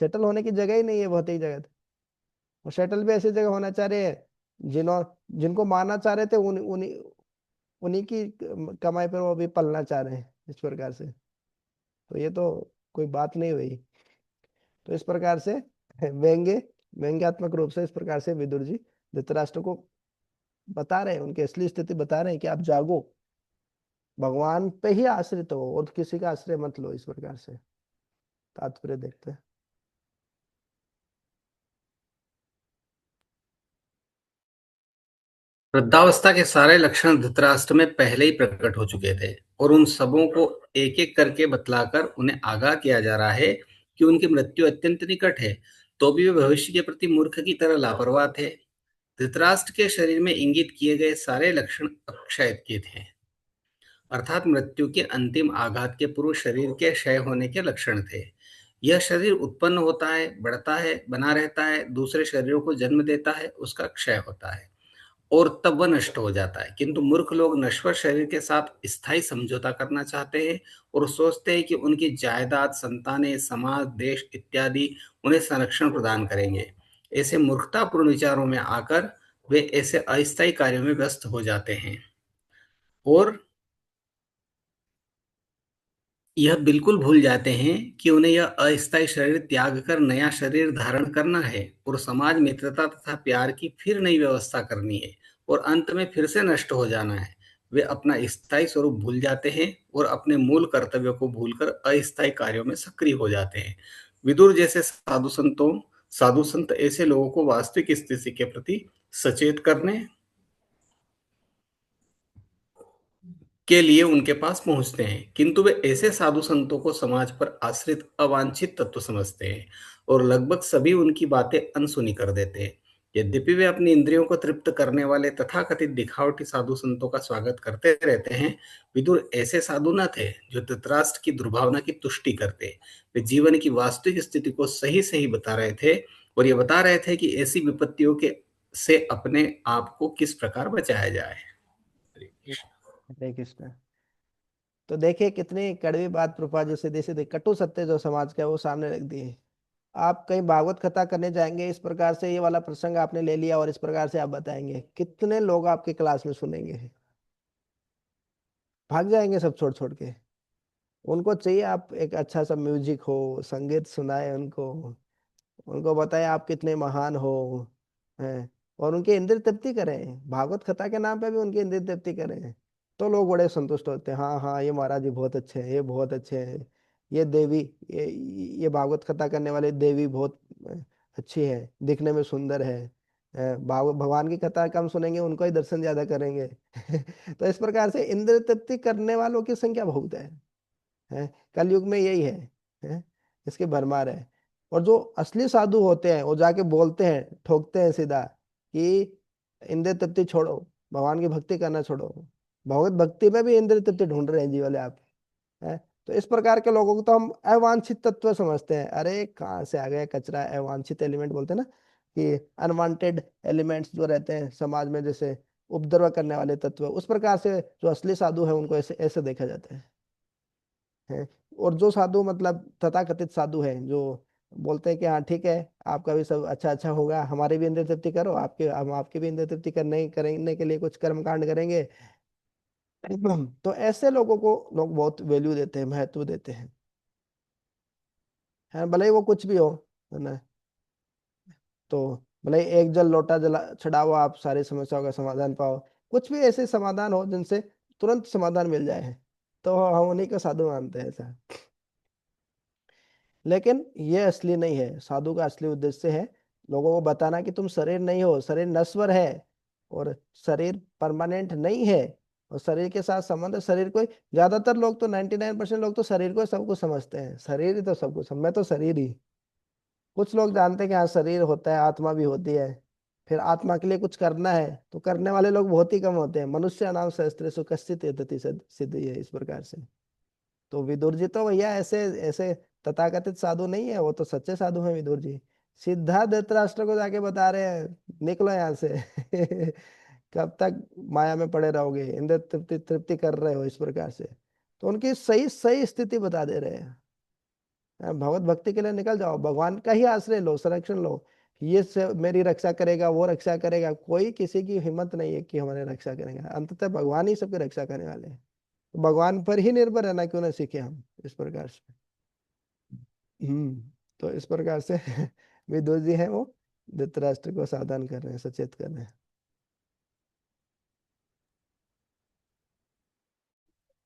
सेटल होने की जगह ही नहीं है भौतिक जगत। और सेटल भी ऐसी जगह होना चाह रहे हैं जिनको मारना चाह रहे थे, उन्हीं उन्हीं की कमाई पर वो भी पलना चाह रहे हैं इस प्रकार से। तो ये तो कोई बात नहीं हुई। तो इस प्रकार से व्यंग्यात्मक रूप से इस प्रकार से विदुर जी धृतराष्ट्र को बता रहे हैं, उनकी असली स्थिति बता रहे हैं कि आप जागो, भगवान पे ही आश्रित हो और किसी का आश्रय मत लो। इस प्रकार से तात्पर्य देखते हैं। वृद्धावस्था के सारे लक्षण धृतराष्ट्र में पहले ही प्रकट हो चुके थे और उन सबों को एक एक करके बतलाकर उन्हें आगाह किया जा रहा है कि उनकी मृत्यु अत्यंत निकट है। तो भी वे भविष्य के प्रति मूर्ख की तरह लापरवाह थे। धृतराष्ट्र के शरीर में इंगित किए गए सारे लक्षण अक्षय के थे, अर्थात मृत्यु के अंतिम आघात के पूर्व शरीर के क्षय होने के लक्षण थे। यह शरीर उत्पन्न होता है, बढ़ता है, बना रहता है, दूसरे शरीरों को जन्म देता है, उसका क्षय होता है और तब वह नष्ट हो जाता है। किंतु मूर्ख लोग नश्वर शरीर के साथ स्थायी समझौता करना चाहते हैं और सोचते हैं कि उनकी जायदाद, संतानें, समाज, देश इत्यादि उन्हें संरक्षण प्रदान करेंगे। ऐसे मूर्खतापूर्ण विचारों में आकर वे ऐसे अस्थायी कार्यों में व्यस्त हो जाते हैं और यह बिल्कुल भूल जाते हैं कि उन्हें यह अस्थायी शरीर त्याग कर नया शरीर धारण करना है और समाज मित्रता तथा प्यार की फिर नई व्यवस्था करनी है और अंत में फिर से नष्ट हो जाना है। वे अपना स्थायी स्वरूप भूल जाते हैं और अपने मूल कर्तव्यों को भूलकर अस्थायी कार्यों में सक्रिय हो जाते हैं। विदुर जैसे साधु संत ऐसे लोगों को वास्तविक स्थिति के प्रति सचेत करने के लिए उनके पास पहुंचते हैं, किंतु वे ऐसे साधु संतों को समाज पर आश्रित अवांछित तत्व समझते हैं और लगभग सभी उनकी बातें अनसुनी कर देते हैं। यद्यपि वे अपनी इंद्रियों को तृप्त करने वाले तथाकथित दिखावटी साधु संतों का स्वागत करते रहते हैं, विदुर ऐसे साधु न थे जो धृतराष्ट्र की दुर्भावना की तुष्टि करते। वे जीवन की वास्तविक स्थिति को सही सही बता रहे थे और ये बता रहे थे कि ऐसी विपत्तियों के से अपने आप को किस प्रकार बचाया जाए। हरे कृष्ण। तो देखिए कितनी कड़वी बात प्रभुपाद जो सीधे सीधे कटु सत्य जो समाज का है वो सामने रख दिए। आप कहीं भागवत कथा करने जाएंगे, इस प्रकार से ये वाला प्रसंग आपने ले लिया और इस प्रकार से आप बताएंगे, कितने लोग आपके क्लास में सुनेंगे? भाग जाएंगे सब छोड़ छोड़ के। उनको चाहिए आप एक अच्छा सा म्यूजिक हो, संगीत सुनाए उनको, उनको बताएं आप कितने महान हो हैं, और उनकी इंद्रिय तृप्ति करें, भागवत कथा के नाम पे भी उनकी इंद्रिय तृप्ति करें। तो लोग बड़े संतुष्ट होते हैं, हाँ हाँ ये महाराज जी बहुत अच्छे हैं, ये बहुत अच्छे हैं, ये देवी, ये भागवत कथा करने वाले देवी बहुत अच्छी है, दिखने में सुंदर है। भगवान की कथा कम सुनेंगे, उनको ही दर्शन ज्यादा करेंगे। तो इस प्रकार से इंद्रिय तृप्ति करने वालों की संख्या बहुत है। कलयुग में यही है, इसकी भरमार है। और जो असली साधु होते हैं वो जाके बोलते हैं, ठोकते हैं सीधा कि इंद्रिय तृप्ति छोड़ो, भगवान की भक्ति करना छोड़ो। भगवत भक्ति में भी इंद्रिय तृप्ति ढूंढ रहे हैं जी वाले आप, है। तो इस प्रकार के लोगों को तो हम अवांछित तत्व समझते हैं। अरे कहाँ से आ गया कचरा, अवांछित एलिमेंट बोलते हैं ना, कि अनवांटेड एलिमेंट्स जो रहते हैं समाज में, जैसे उपद्रव करने वाले तत्व, उस प्रकार से जो असली साधु है उनको ऐसे ऐसे देखा जाता है। और जो साधु मतलब तथाकथित साधु है, जो बोलते हैं कि हाँ ठीक है, आपका भी सब अच्छा अच्छा होगा, हमारी भी इंद्रिय तृप्ति करो, आपके हम आपकी भी इंद्रिय तृप्ति करने के लिए कुछ कर्म कांड करेंगे। तो ऐसे लोगों को लोग बहुत वैल्यू देते हैं, महत्व देते हैं, है भले ही वो कुछ भी हो, है ना। तो भले ही एक जल लोटा जला चढ़ाओ, आप सारी समस्याओं का समाधान पाओ, कुछ भी ऐसे समाधान हो जिनसे तुरंत समाधान मिल जाए, तो हम उन्हीं को साधु मानते हैं ऐसा। लेकिन ये असली नहीं है, साधु का असली उद्देश्य है लोगों को बताना कि तुम शरीर नहीं हो, शरीर नश्वर है, और शरीर परमानेंट नहीं है, और शरीर के साथ संबंध शरीर को ज्यादातर लोग तो 99% लोग तो शरीर को सब कुछ समझते हैं, शरीर ही तो सब कुछ, मैं तो शरीर ही। कुछ लोग जानते हैं कि हाँ शरीर होता है, आत्मा भी होती है, फिर आत्मा के लिए कुछ करना है, तो करने वाले लोग बहुत ही कम होते हैं। मनुष्य नाम सहस्त्रेषु कश्चित् यतति सिद्धि है, इस प्रकार से। तो विदुर जी तो भैया ऐसे ऐसे तथाकथित साधु नहीं है, वो तो सच्चे साधु हैं विदुर जी। सीधा धृतराष्ट्र को जाके बता रहे हैं, निकलो यहाँ से। कब तक माया में पड़े रहोगे, इंद्र तृप्ति तृप्ति कर रहे हो, इस प्रकार से। तो उनकी सही सही स्थिति बता दे रहे हैं। भगवत भक्ति के लिए निकल जाओ, भगवान का ही आश्रय लो, संरक्षण लो। ये से मेरी रक्षा करेगा, वो रक्षा करेगा, कोई किसी की हिम्मत नहीं है कि हमारे रक्षा करेंगे, अंततः भगवान ही सबकी रक्षा करने वाले हैं। तो भगवान पर ही निर्भर रहना क्यों ना सीखे हम, इस प्रकार से। तो इस प्रकार से विदुर जी हैं वो धृतराष्ट्र को सावधान कर रहे हैं, सचेत कर रहे हैं।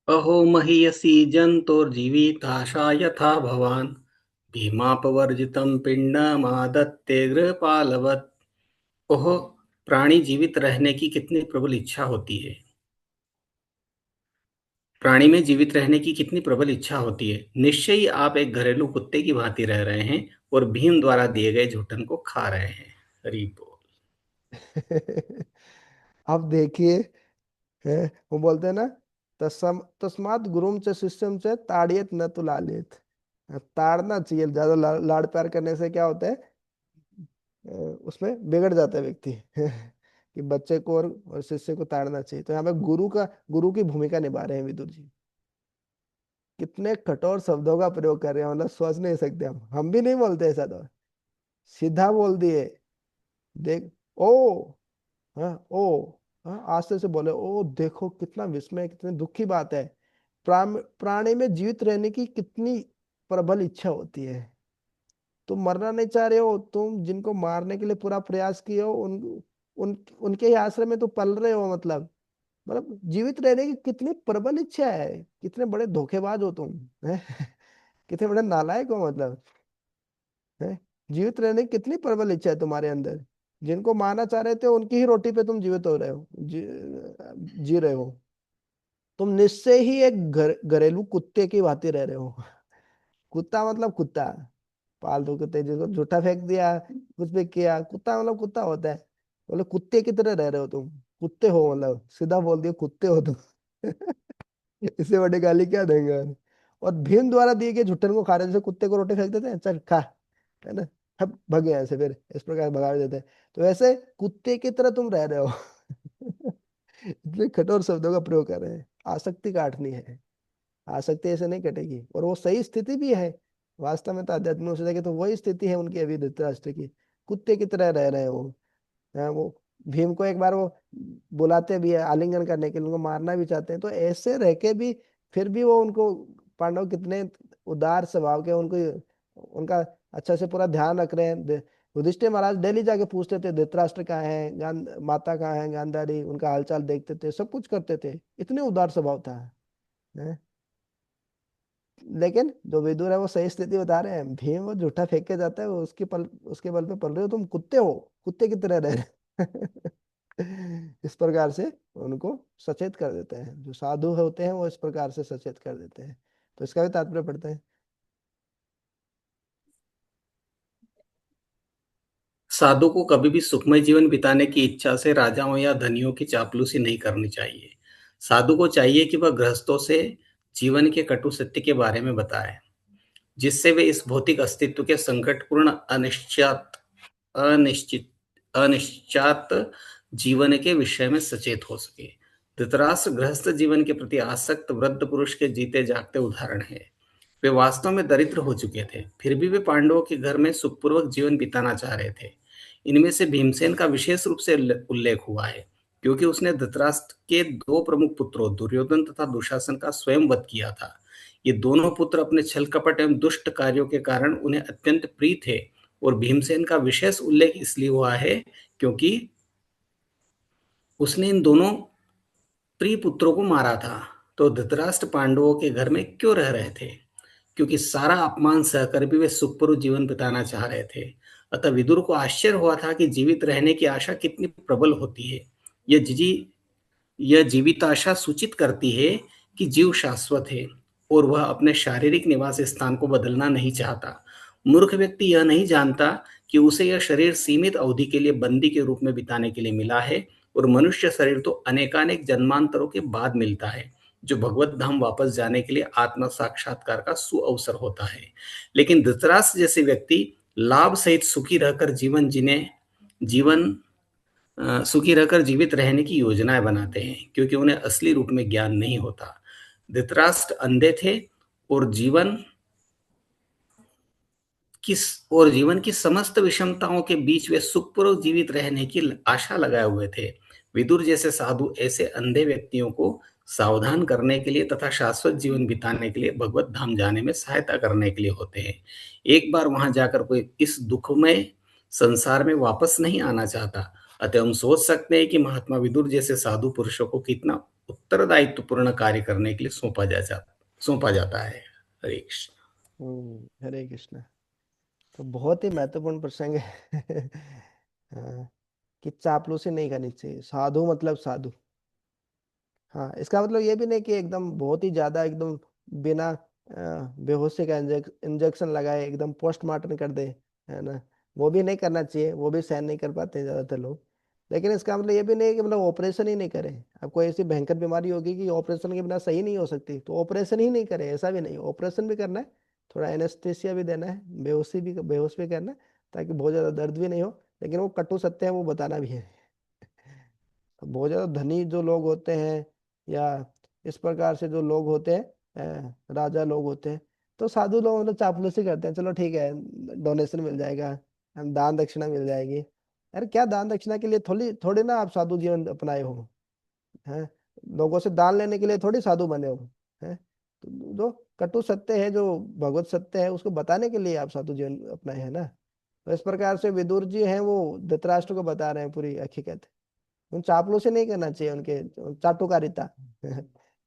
अहो महीयसी जन्तोर्जीविताशा यथा भवान् भीमापवर्जितं पिण्डमादत्ते गृहपालवत्। ओह, प्राणी जीवित रहने की कितनी प्रबल इच्छा होती है। प्राणी में जीवित रहने की कितनी प्रबल इच्छा होती है। निश्चय ही आप एक घरेलू कुत्ते की भांति रह रहे हैं और भीम द्वारा दिए गए झूठन को खा रहे हैं। हरि बोल। अब देखिए, है, वो बोलते हैं ना, तस्मात गुरुम च शिष्यम च ताड़ियत न तु लालित। ताड़ना चाहिए, ज्यादा लाड़ प्यार करने से क्या होता है, उसमें बिगड़ जाता है व्यक्ति। कि बच्चे को और शिष्य को ताड़ना चाहिए। तो यहाँ पे गुरु की भूमिका निभा रहे हैं विदुर जी। कितने कठोर शब्दों का प्रयोग कर रहे हैं, मतलब सोच नहीं सकते हम भी नहीं बोलते ऐसा। तो सीधा बोल दिए, देख, ओ, हाँ ओ, हाँ आस्ते से बोले, ओ देखो कितना विस्मय, कितनी दुख की बात है। प्राणी में जीवित रहने की कितनी प्रबल इच्छा होती है। तुम मरना नहीं चाह रहे हो, तुम जिनको मारने के लिए पूरा प्रयास किए हो, उनके ही आश्रय में तो पल रहे हो, मतलब जीवित रहने की कितनी प्रबल इच्छा है। कितने बड़े धोखेबाज हो तुम, हैं? कितने बड़े नालायक हो, मतलब, है। जीवित रहने की कितनी प्रबल इच्छा है तुम्हारे अंदर। जिनको मारना चाह रहे थे उनकी ही रोटी पे तुम जीवित हो रहे हो, जी रहे हो। तुम निश्चय ही एक घरेलू कुत्ते की भांति रह रहे हो। कुत्ता मतलब कुत्ता, पालतू कुत्ते जिसको झूठा फेंक दिया, कुछ भी किया, कुत्ता मतलब कुत्ता होता है। बोले कुत्ते की तरह रह रहे हो तुम, कुत्ते हो, मतलब सीधा बोल दिया कुत्ते हो तुम। इससे बड़ी गाली क्या देंगे। और भीम द्वारा दिए गए झुट्ठन को खा रहे, जैसे कुत्ते को रोटी फेंक देते हैं, चल खा, है ना, अब भग गए ऐसे, फिर इस प्रकार भगा देते हैं। तो वैसे कुत्ते की तरह तुम रह रहे हो। इतने कठोर शब्दों का प्रयोग कर रहे हैं। आसक्ति काटनी है, आसक्ति ऐसे नहीं कटेगी, और वो सही स्थिति भी है। वास्तव में तो आध्यात्मिक रूप से देखें तो वही स्थिति है उनकी अभी धृतराष्ट्र की। कुत्ते की तरह रह रहे हैं वो। हाँ, वो भीम को एक बार वो बुलाते भी है आलिंगन करने के लिए, उनको मारना भी चाहते हैं, तो ऐसे रह के भी फिर भी वो उनको, पांडव कितने उदार स्वभाव के, उनको उनका अच्छा से पूरा ध्यान रख रहे हैं। युधिष्ठिर महाराज डेली जाके पूछते थे धृतराष्ट्र कहाँ है, माता कहाँ है गांधारी, उनका हालचाल देखते थे, सब कुछ करते थे, इतने उदार स्वभाव था। हैं? लेकिन जो विदुर है वो सही स्थिति बता रहे हैं, भीम वो झूठा फेंक के जाता है, वो उसके बल पे पल रहे हो तुम, कुत्ते हो, कुत्ते की तरह रह रहे। इस प्रकार से उनको सचेत कर देते हैं, जो साधु होते हैं वो इस प्रकार से सचेत कर देते हैं। तो इसका भी तात्पर्य पढ़ते हैं। साधु को कभी भी सुखमय जीवन बिताने की इच्छा से राजाओं या धनियों की चापलूसी नहीं करनी चाहिए। साधु को चाहिए कि वह गृहस्थों से जीवन के कटु सत्य के बारे में बताए, जिससे वे इस भौतिक अस्तित्व के संकटपूर्ण अनिश्चित अनिश्चात जीवन के विषय में सचेत हो सके। धृतराष्ट्र गृहस्थ जीवन के प्रति आसक्त वृद्ध पुरुष के जीते जागते उदाहरण है। वे वास्तव में दरिद्र हो चुके थे, फिर भी वे पांडवों के घर में सुखपूर्वक जीवन बिताना चाह रहे थे। इनमें से भीमसेन का विशेष रूप से उल्लेख हुआ है, क्योंकि उसने धृतराष्ट्र के दो प्रमुख पुत्रों दुर्योधन तथा दुशासन का स्वयं वध किया था। ये दोनों पुत्र अपने छल कपट एवं दुष्ट कार्यों के कारण उन्हें अत्यंत प्रिय थे, और भीमसेन का विशेष उल्लेख इसलिए हुआ है क्योंकि उसने इन दोनों प्रिय पुत्रों को मारा था। तो धृतराष्ट्र पांडवों के घर में क्यों रह रहे थे? क्योंकि सारा अपमान सहकर भी वे सुखपूर्व जीवन बिताना चाह रहे थे। अतः विदुर को आश्चर्य हुआ था कि जीवित रहने की आशा कितनी प्रबल होती है। यह जिजी यह जीविताशा सूचित करती है कि जीव शाश्वत है और वह अपने शारीरिक निवास स्थान को बदलना नहीं चाहता। मूर्ख व्यक्ति यह नहीं जानता कि उसे यह शरीर सीमित अवधि के लिए बंदी के रूप में बिताने के लिए मिला है, और मनुष्य शरीर तो अनेकानेक जन्मांतरों के बाद मिलता है, जो भगवत धाम वापस जाने के लिए आत्म साक्षात्कार का सुअवसर होता है। लेकिन धृतराष्ट्र जैसे व्यक्ति लाभ सहित जीवन सुखी रहकर जीवित रहने की योजनाएं बनाते हैं, क्योंकि उन्हें असली रूप में ज्ञान नहीं होता। धृतराष्ट्र अंधे थे और किस जीवन की समस्त विषमताओं के बीच वे सुखपूर्वक जीवित रहने की आशा लगाए हुए थे। विदुर जैसे साधु ऐसे अंधे व्यक्तियों को सावधान करने के लिए तथा शाश्वत जीवन बिताने के लिए भगवत धाम जाने में सहायता करने के लिए होते हैं। एक बार वहां जाकर कोई इस दुखमय संसार में वापस नहीं आना चाहता। अतः हम सोच सकते हैं कि महात्मा विदुर जैसे साधु पुरुषों को कितना उत्तरदायित्वपूर्ण कार्य करने के लिए सौंपा जाता है। हरे कृष्ण। हरे कृष्ण। तो बहुत ही महत्वपूर्ण प्रसंग है। हाँ, कि चापलूसी नहीं करनी चाहिए, साधु मतलब साधु। हाँ, इसका मतलब ये भी नहीं कि एकदम बहुत ही ज्यादा एकदम बिना बेहोशी का इंजेक्शन लगाए एकदम पोस्टमार्टम कर दे, है ना, वो भी नहीं करना चाहिए, वो भी सहन नहीं कर पाते हैं ज्यादातर लोग। लेकिन इसका मतलब ये भी नहीं कि मतलब ऑपरेशन ही नहीं करें। अब कोई ऐसी भयंकर बीमारी होगी कि ऑपरेशन के बिना सही नहीं हो सकती, तो ऑपरेशन ही नहीं करें, ऐसा भी नहीं, ऑपरेशन भी करना है, थोड़ा एनेस्थेसिया भी देना है, बेहोश भी करना है, ताकि बहुत ज्यादा दर्द भी नहीं हो। लेकिन वो कटु सत्य है, वो बताना भी है। तो बहुत ज्यादा धनी जो लोग होते हैं, या इस प्रकार से जो लोग होते हैं, राजा लोग होते हैं, तो साधु लोग मतलब चापलूसी करते हैं, चलो ठीक है, डोनेशन मिल जाएगा, हम दान दक्षिणा मिल जाएगी। अरे क्या दान दक्षिणा के लिए थोड़ी थोड़ी ना आप साधु जीवन अपनाए हो, हैं, लोगों से दान लेने के लिए थोड़ी साधु बने हो, हैं, तो जो कटु सत्य है, जो भगवत सत्य है, उसको बताने के लिए आप साधु जीवन अपनाए हैं ना। तो इस प्रकार से विदुर जी हैं, वो धृतराष्ट्र को बता रहे हैं पूरी हकीकत। उन चापलूसी नहीं करना चाहिए, उनके चाटुकारिता।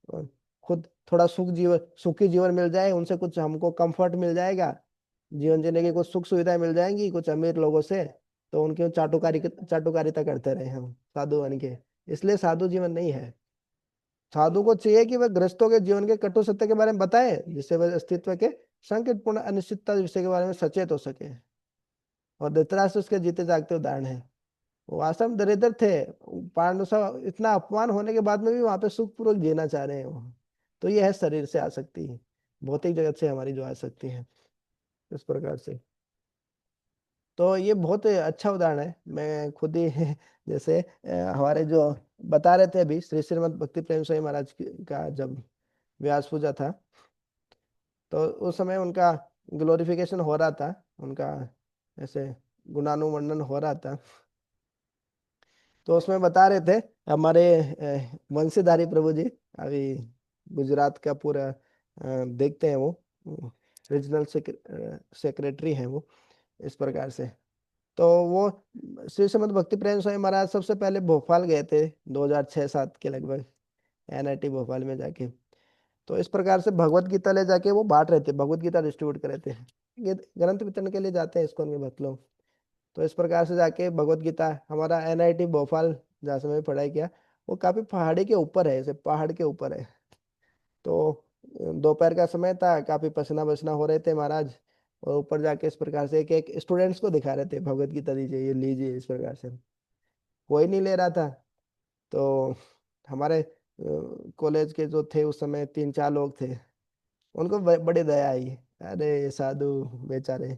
और खुद थोड़ा सुखी जीवन मिल जाए, उनसे कुछ हमको कंफर्ट मिल जाएगा, जीवन जीने की कुछ सुख सुविधाएं मिल जाएंगी कुछ अमीर लोगों से, तो उनके चाटुकारिता करते रहे हम साधु बन के, इसलिए साधु जीवन नहीं है। साधु को चाहिए कि वह गृहस्थों के जीवन के कटु सत्य के बारे में बताए, जिससे वह अस्तित्व के संकटपूर्ण अनिश्चितता विषय के बारे में सचेत हो सके। और धृतराष्ट्र उसके जीते जागते उदाहरण है। वो वास्तव में दरिद्र थे, पांडव सब इतना अपमान होने के बाद में भी वहां पे सुखपूर्वक जीना चाह रहे हैं वो। तो ये है शरीर से आसक्ति, भौतिक जगत से हमारी जो आसक्ति है, इस प्रकार से। तो ये बहुत अच्छा उदाहरण है। मैं खुद ही जैसे हमारे जो बता रहे थे अभी, श्री श्रीमद् भक्ति प्रेम स्वामी महाराज का जब व्यास पूजा था, तो उस समय उनका ग्लोरिफिकेशन हो रहा था, उनका ऐसे गुणानुवर्णन हो रहा था। तो उसमें बता रहे थे हमारे वंशीधारी प्रभु जी, अभी गुजरात का पूरा देखते हैं, वो रीजनल सेक्रेटरी हैं वो, इस प्रकार से। तो वो श्री श्रीमद् भक्ति प्रेम स्वामी महाराज सबसे पहले भोपाल गए थे 2006-07 के लगभग, एनआईटी भोपाल में जाके। तो इस प्रकार से भगवत गीता ले जाके वो बांट रहे थे, भगवत गीता डिस्ट्रीब्यूट कर रहे थे। ये ग्रंथ वितरण के लिए जाते हैं इस्कॉन के भक्त लोग। तो इस प्रकार से जाके भगवत गीता, हमारा एनआईटी भोपाल जहाँ से मैंने पढ़ाई किया, वो काफी पहाड़ी के ऊपर है, ऐसे पहाड़ के ऊपर है। तो दोपहर का समय था, काफी पसीना पसीना हो रहे थे महाराज, और ऊपर जाके इस प्रकार से एक एक स्टूडेंट्स को दिखा रहे थे, भगवत गीता दीजिए, ये लीजिए, इस प्रकार से। कोई नहीं ले रहा था। तो हमारे कॉलेज के जो थे उस समय 3-4 लोग थे, उनको बड़ी दया आई। अरे ये साधु बेचारे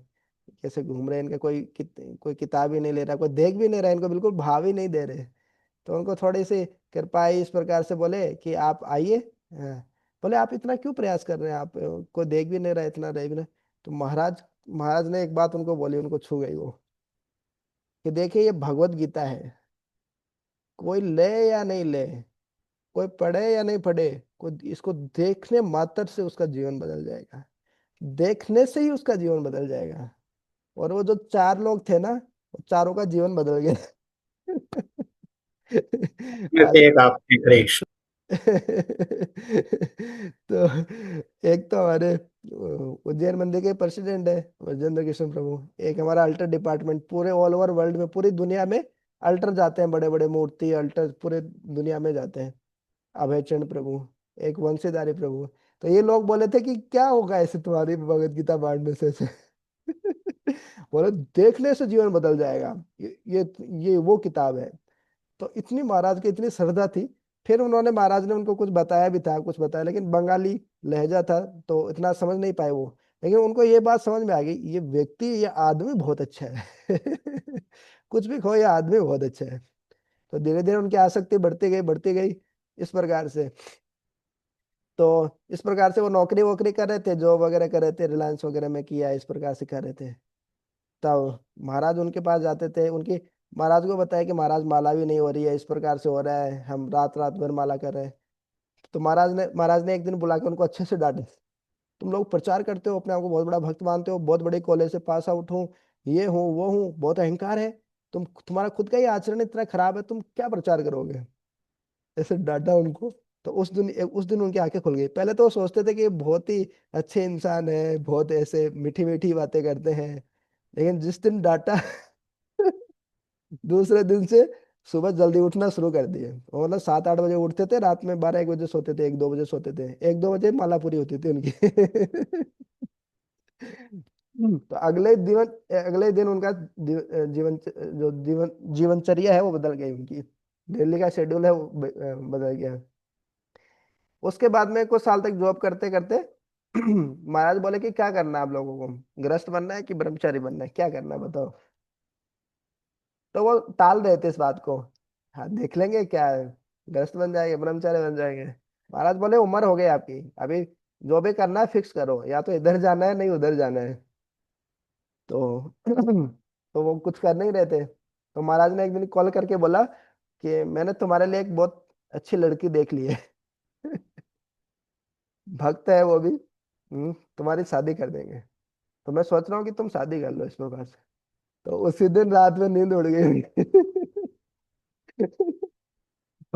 कैसे घूम रहे हैं, इनका कोई किताब ही नहीं ले रहा, कोई देख भी नहीं रहा, इनको बिल्कुल भाव ही नहीं दे रहे। तो उनको थोड़ी सी कृपा आई, इस प्रकार से बोले कि आप आइए। हाँ। बोले आप इतना क्यों प्रयास कर रहे हैं, आप कोई देख भी नहीं रहा, इतना रह भी नहीं। तो महाराज महाराज ने एक बात उनको बोली, उनको छू गई वो, कि देखिए ये भगवत गीता है, कोई ले या नहीं ले, कोई पढ़े या नहीं पढ़े, कोई इसको देखने मात्र से उसका जीवन बदल जाएगा, देखने से ही उसका जीवन बदल जाएगा। और वो जो 4 लोग थे ना, वो चारों का जीवन बदल गया। में आज से एक आपके कृष्ण। तो एक तो हमारे उज्जैन मंदिर के प्रेसिडेंट है वैजेंद्र कृष्ण प्रभु। एक हमारा अल्टर डिपार्टमेंट, पूरे ऑल ओवर वर्ल्ड में, पूरी दुनिया में अल्टर जाते हैं, बड़े बड़े मूर्ति अल्टर पूरे दुनिया में जाते हैं, अभय चंद प्रभु। एक वंशीधारी प्रभु। तो ये लोग बोले थे कि क्या होगा ऐसे तुम्हारी भगवत गीता बांटने से ऐसे। बोले देखने से जीवन बदल जाएगा, ये वो किताब है। तो इतनी महाराज की इतनी श्रद्धा थी। फिर उन्होंने, महाराज ने उनको कुछ बताया भी था, कुछ बताया, लेकिन बंगाली लहजा था तो इतना समझ नहीं पाए वो। लेकिन उनको ये बात समझ में आ गई, ये व्यक्ति, ये आदमी बहुत अच्छा है। कुछ भी कहो, ये आदमी बहुत अच्छा है। तो धीरे धीरे उनकी आसक्ति बढ़ती गई, बढ़ती गई, इस प्रकार से। तो इस प्रकार से वो नौकरी वोकरी कर रहे थे, जॉब वगैरह कर रहे थे, रिलायंस वगैरह में किया, इस प्रकार से कर रहे थे। तब महाराज उनके पास जाते थे, उनकी महाराज को बताया कि महाराज माला भी नहीं हो रही है, इस प्रकार से हो रहा है, हम रात रात भर माला कर रहे हैं। तो महाराज ने एक दिन बुला के उनको अच्छे से डांटे, तुम लोग प्रचार करते हो, अपने आप को बहुत बड़ा भक्त मानते हो, बहुत बड़े कॉलेज से पास आउट हूँ, ये हूँ वो हूँ, बहुत अहंकार है, तुम्हारा खुद का ही आचरण इतना खराब है, तुम क्या प्रचार करोगे, ऐसे डांटा उनको। तो उस दिन उनकी आंखें खुल गई। पहले तो वो सोचते थे कि ये बहुत ही अच्छे इंसान है, बहुत ऐसे मीठी मीठी बातें करते हैं, लेकिन जिस दिन डांटा, दूसरे दिन से सुबह जल्दी उठना शुरू कर दिए। वो मतलब 7-8 बजे उठते थे, रात में 12-1 बजे सोते थे, 1-2 बजे सोते थे, 1-2 बजे माला पूरी होती थी उनकी। तो अगले दिन उनका जीवनचर्या है वो बदल गई उनकी, डेली का शेड्यूल है वो बदल गया। उसके बाद में कुछ साल तक जॉब करते करते महाराज बोले कि क्या करना है आप लोगों को, गृहस्थ बनना है कि ब्रह्मचारी बनना है, क्या करना है बताओ। तो वो टाल रहे थे इस बात को। हाँ देख लेंगे क्या है, गृहस्थ बन जाएंगे, ब्रह्मचारी बन जाएंगे। महाराज बोले उम्र हो गई आपकी, अभी जो भी करना है फिक्स करो, या तो इधर जाना है नहीं उधर जाना है। तो तो वो कुछ कर नहीं रहे थे। तो महाराज ने एक दिन कॉल करके बोला कि मैंने तुम्हारे लिए एक बहुत अच्छी लड़की देख ली है। भक्त है वो भी, तुम्हारी शादी कर देंगे, तो मैं सोच रहा हूँ कि तुम शादी कर लो इस प्रकार से। तो उसी दिन रात में नींद उड़ गई।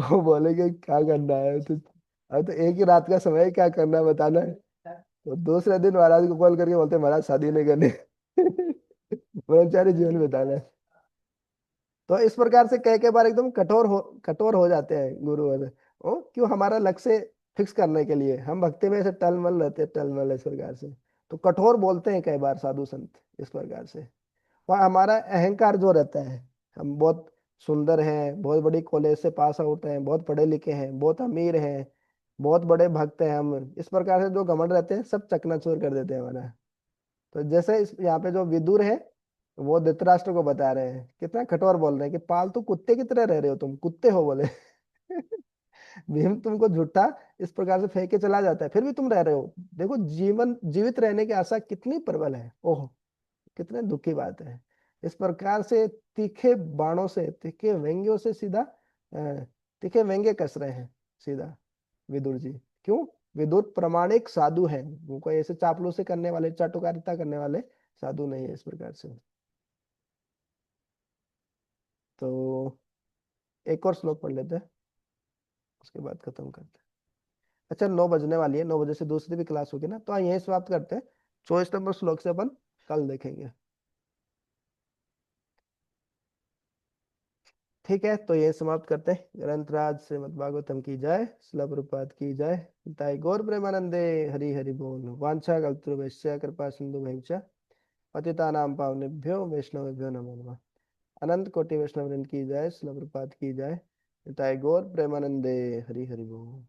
वो बोले कि क्या करना है तो, अब तो एक ही रात का समय है, क्या करना है बताना है। तो दूसरे दिन महाराज को कॉल करके बोलते महाराज शादी नहीं करनी। ब्रह्मचारी जीवन बिताना है। तो इस प्रकार से कई कई बार एकदम कठोर हो जाते हैं गुरु वाले। ओ क्यों, हमारा लक्ष्य फिक्स करने के लिए हम भक्ति में ऐसे टलमल रहते हैं, टलमल इस प्रकार से। तो कठोर बोलते हैं कई बार साधु संत इस प्रकार से। वहाँ हमारा अहंकार जो रहता है, हम बहुत सुंदर हैं, बहुत बड़ी कॉलेज से पास आउट हैं, बहुत पढ़े लिखे हैं, बहुत अमीर हैं, बहुत बड़े भक्त हैं हम, इस प्रकार से जो घमंड रहते हैं सब चकनाचूर कर देते हैं हमारा। तो जैसे इस यहाँ पे जो विदुर है, वो धृतराष्ट्र को बता रहे हैं, कितना कठोर बोल रहे हैं कि पालतू कुत्ते की तरह रह रहे हो, तुम कुत्ते हो बोले। भीम तुमको झूठा इस प्रकार से फेंक के चला जाता है, फिर भी तुम रह रहे हो। देखो जीवन जीवित रहने की आशा कितनी प्रबल है, ओह कितने दुखी बात है। इस प्रकार से तीखे बाणों से, तीखे व्यंग्यों से सीधा तीखे व्यंग्य कस रहे हैं सीधा विदुर जी। क्यों? विदुर प्रामाणिक साधु हैं, वो कोई ऐसे चापलूसी करने वाले, चाटुकारिता करने वाले साधु नहीं है इस प्रकार से। तो एक और श्लोक पढ़ लेते हैं, उसके बाद खत्म करते हैं। अच्छा 9 बजने वाली है, 9 बजे से दूसरी भी क्लास होगी ना, तो यहीं समाप्त करते हैं। 24 नंबर श्लोक से अपन कल देखेंगे। ठीक है, तो ये समाप्त करते हैं। ग्रंथराज श्रीमद् भागवतम की जय, श्रील प्रभुपाद की जय। ताई गौर प्रेमानंदे, हरि हरि बोल। वांछा कल्पतरुभ्यश्च कृपा सिंधु भैंच पतितानां पावनेभ्यो वैष्णवेभ्यो नमो नमः। अनंत कोटि वैष्णव वृंद की जय, श्रील प्रभुपाद की जय। ताई गौर प्रेमानंदे, हरि हरि बोल।